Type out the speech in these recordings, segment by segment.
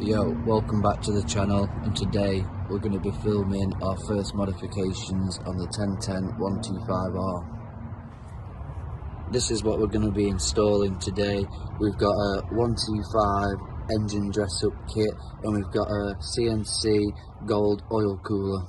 Yo, welcome back to the channel, and today we're going to be filming our first modifications on the 1010 125R. This is what we're going to be installing today. We've got a 125 engine dress up kit, and we've got a CNC gold oil cooler.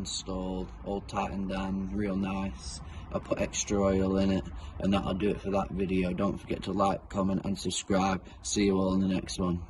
installed, all tightened down, real nice. I put extra oil in it, and that'll do it for that video. Don't forget to like, comment and subscribe. See you all in the next one.